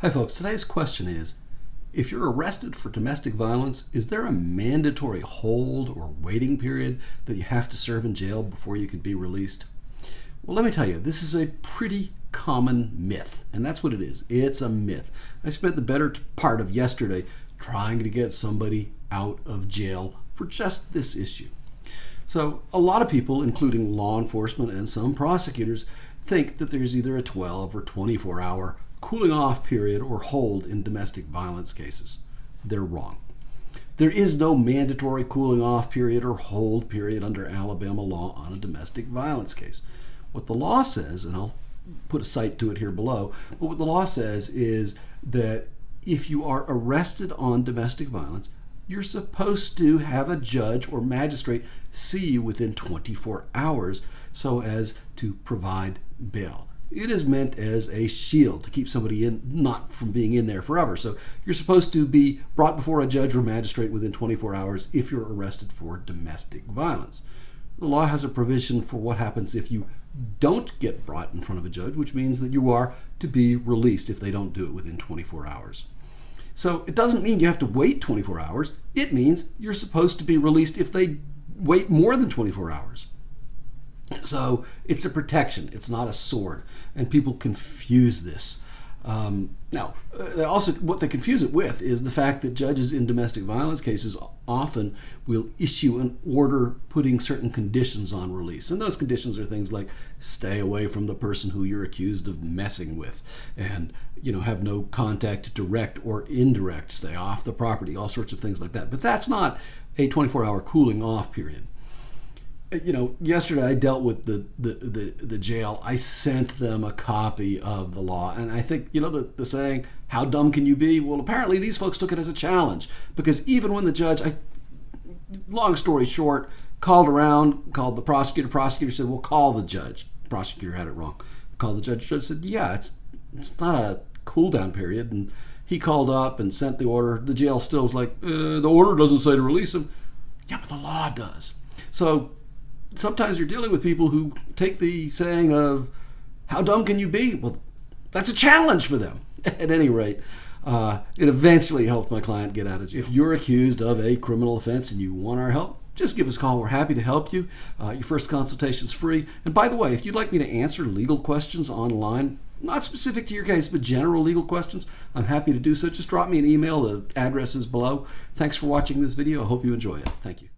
Hi folks, today's question is, if you're arrested for domestic violence, is there a mandatory hold or waiting period that you have to serve in jail before you can be released? Well, let me tell you, this is a pretty common myth, and that's what it is. It's a myth. I spent the better part of yesterday trying to get somebody out of jail for just this issue. So a lot of people, including law enforcement and some prosecutors, think that there's either a 12 or 24-hour cooling off period or hold in domestic violence cases. They're wrong. There is no mandatory cooling off period or hold period under Alabama law on a domestic violence case. What the law says, and I'll put a cite to it here below, but what the law says is that if you are arrested on domestic violence, you're supposed to have a judge or magistrate see you within 24 hours so as to provide bail. It is meant as a shield to keep somebody in, not from being in there forever. So you're supposed to be brought before a judge or magistrate within 24 hours if you're arrested for domestic violence. The law has a provision for what happens if you don't get brought in front of a judge, which means that you are to be released if they don't do it within 24 hours. So it doesn't mean you have to wait 24 hours. It means you're supposed to be released if they wait more than 24 hours. So it's a protection. It's not a sword. And people confuse this. Also what they confuse it with is the fact that judges in domestic violence cases often will issue an order putting certain conditions on release. And those conditions are things like stay away from the person who you're accused of messing with, and have no contact, direct or indirect, stay off the property, all sorts of things like that. But that's not a 24-hour cooling off period. Yesterday I dealt with the jail. I sent them a copy of the law, and I think the saying, how dumb can you be? Well, apparently these folks took it as a challenge, because even when the judge, long story short, called the prosecutor said, well, call the judge. The prosecutor had it wrong. Called the judge. The judge said, yeah, it's not a cool down period. And he called up and sent the order. The jail still was like, the order doesn't say to release him. Yeah, but the law does. So sometimes you're dealing with people who take the saying of, how dumb can you be? Well, that's a challenge for them. At any rate, it eventually helped my client get out of jail. If you're accused of a criminal offense and you want our help, just give us a call. We're happy to help you. Your first consultation is free. And by the way, if you'd like me to answer legal questions online, not specific to your case, but general legal questions, I'm happy to do so. Just drop me an email. The address is below. Thanks for watching this video. I hope you enjoy it. Thank you.